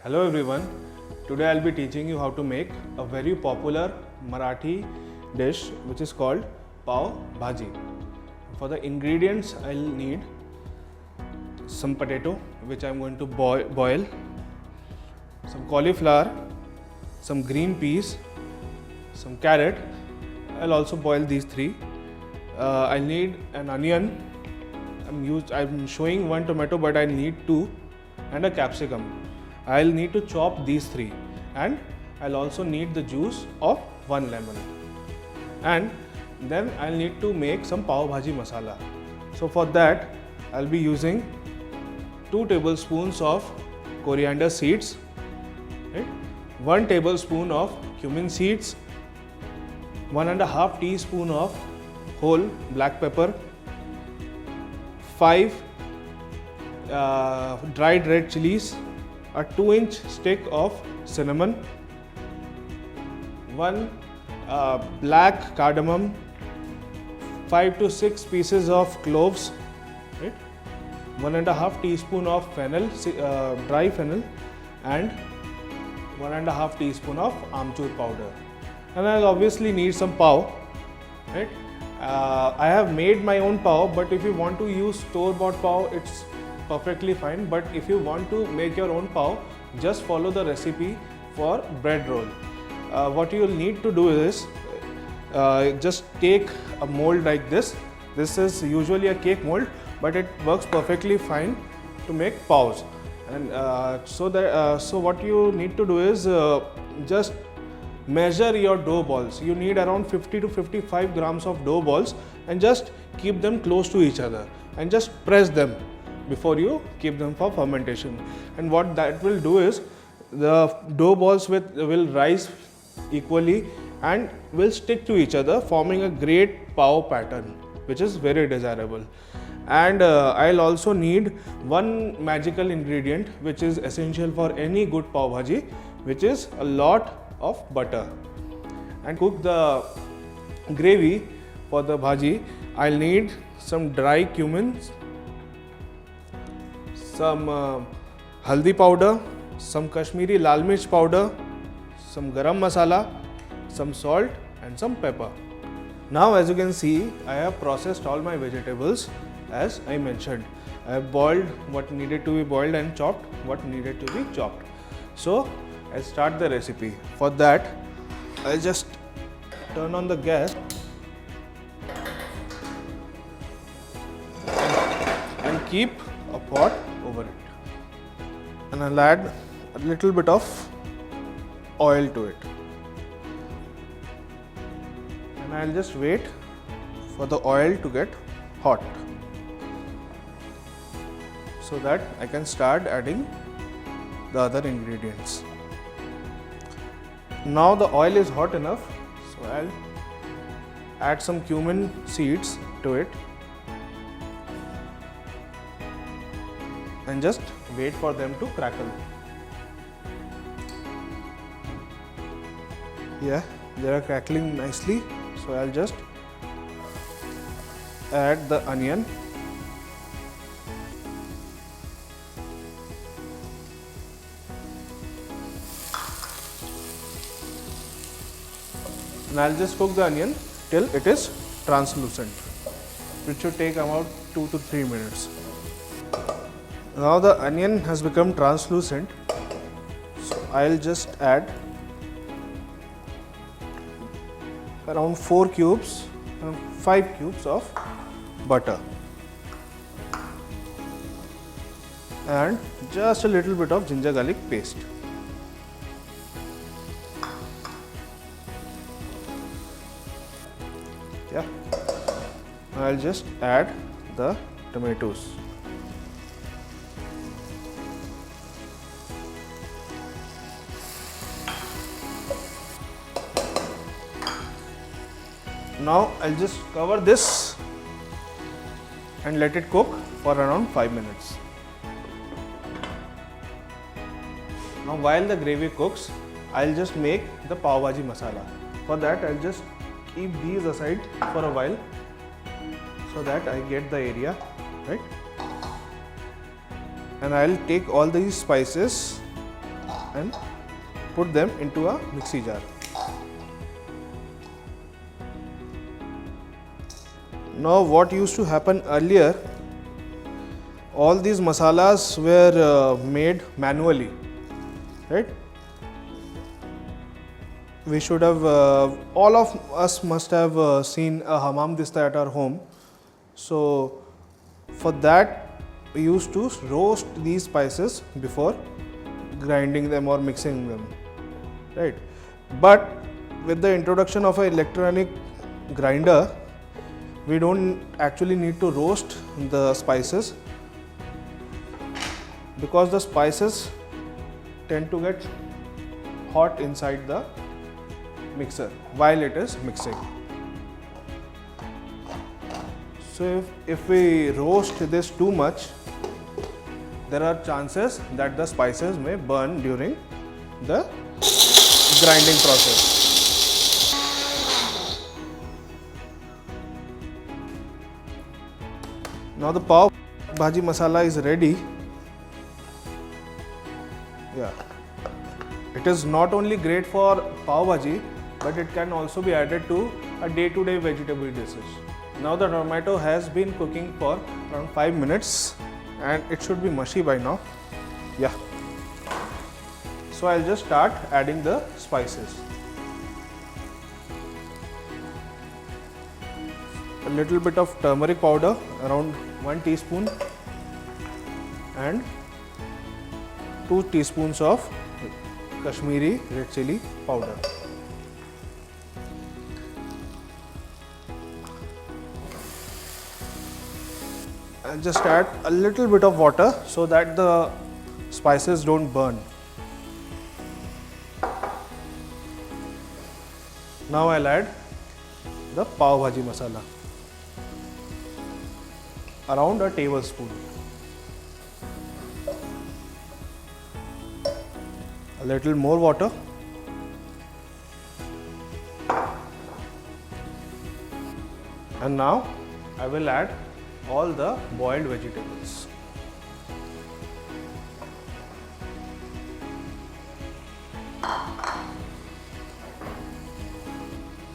Hello everyone, today I'll be teaching you how to make a very popular Marathi dish which is called Pav Bhaji. For the ingredients I'll need some potato which I'm going to boil, some cauliflower, some green peas, some carrot. I'll also boil these three. I'll need an onion. I'm showing one tomato but I need two, and a capsicum. I'll need to chop these three, and I'll also need the juice of one lemon, and then I'll need to make some Pav Bhaji masala. So for that I'll be using 2 tablespoons of coriander seeds, right? 1 tablespoon of cumin seeds, 1.5 teaspoon of whole black pepper, 5 dried red chilies, a 2-inch stick of cinnamon, 1 black cardamom, 5 to 6 pieces of cloves, right? 1.5 teaspoon of fennel, dry fennel, and 1.5 teaspoon of amchur powder. And I'll obviously need some pav, right? I have made my own pav, but if you want to use store-bought pav, it's perfectly fine. But if you want to make your own pav, just follow the recipe for bread roll. What you'll need to do is just take a mold like this. This is usually a cake mold, but it works perfectly fine to make pavs. And so what you need to do is just measure your dough balls. You need around 50 to 55 grams of dough balls, and just keep them close to each other and just press them before you keep them for fermentation. And what that will do is the dough balls will rise equally and will stick to each other, forming a great pav pattern, which is very desirable. And I'll also need one magical ingredient which is essential for any good pav bhaji, which is a lot of butter. And cook the gravy for the bhaji, I'll need some dry cumin, some haldi powder, some Kashmiri lal mirch powder, some garam masala, some salt, and some pepper. Now, as you can see, I have processed all my vegetables as I mentioned. I have boiled what needed to be boiled and chopped what needed to be chopped. So I'll start the recipe. For that, I'll just turn on the gas and keep a pot over it. And I'll add a little bit of oil to it. And I'll just wait for the oil to get hot, so that I can start adding the other ingredients. Now the oil is hot enough, so I'll add some cumin seeds to it and just wait for them to crackle. Yeah, they are crackling nicely, so I'll just add the onion. And I'll just cook the onion till it is translucent, which should take about 2 to 3 minutes. Now the onion has become translucent, so I'll just add around 5 cubes of butter and just a little bit of ginger garlic paste. Yeah, I'll just add the tomatoes. Now I'll just cover this and let it cook for around 5 minutes. Now while the gravy cooks, I'll just make the Pav Bhaji masala. For that I'll just keep these aside for a while so that I get the area, right? And I'll take all these spices and put them into a mixie jar. Now what used to happen earlier, all these masalas were made manually, right? We should have, all of us must have seen a hammam dista at our home. So for that we used to roast these spices before grinding them or mixing them, right? But with the introduction of an electronic grinder, we don't actually need to roast the spices, because the spices tend to get hot inside the mixer while it is mixing. So if we roast this too much, there are chances that the spices may burn during the grinding process. Now the Pav Bhaji masala is ready. Yeah, it is not only great for Pav Bhaji, but it can also be added to a day-to-day vegetable dishes. Now the tomato has been cooking for around 5 minutes and it should be mushy by now. Yeah. So I'll just start adding the spices. A little bit of turmeric powder, around 1 teaspoon, and 2 teaspoons of Kashmiri red chili powder. I'll just add a little bit of water so that the spices don't burn. Now I'll add the Pav Bhaji masala, around a tablespoon. A little more water. And now I will add all the boiled vegetables.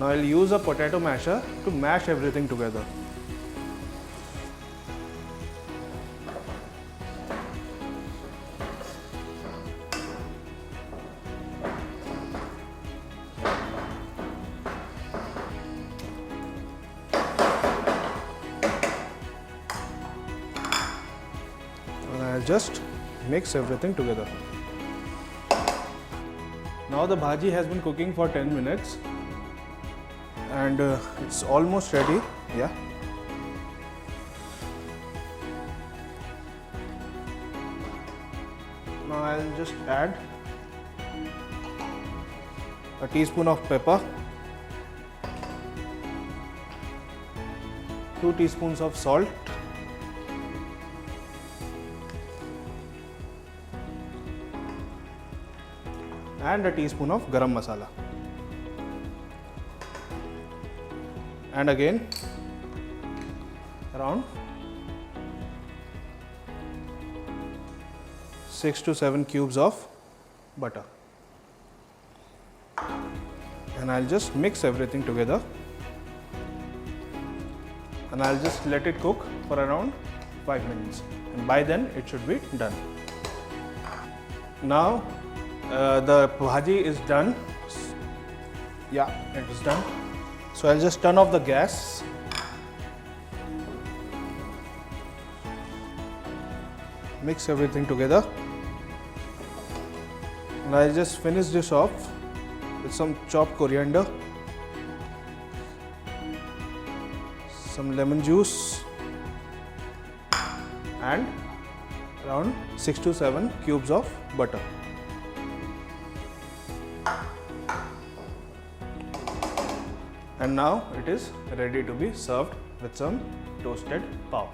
Now I'll use a potato masher to mash everything together. And I'll just mix everything together. Now the bhaji has been cooking for 10 minutes and it's almost ready. Yeah. Now I'll just add a teaspoon of pepper, 2 teaspoons of salt, and a teaspoon of garam masala. And again around 6 to 7 cubes of butter. And I'll just mix everything together. And I'll just let it cook for around 5 minutes. And by then it should be done. Now the bhaji is done. Yeah, it is done. So I'll just turn off the gas. Mix everything together. And I'll just finish this off with some chopped coriander, some lemon juice, and around 6 to 7 cubes of butter. And now it is ready to be served with some toasted pav.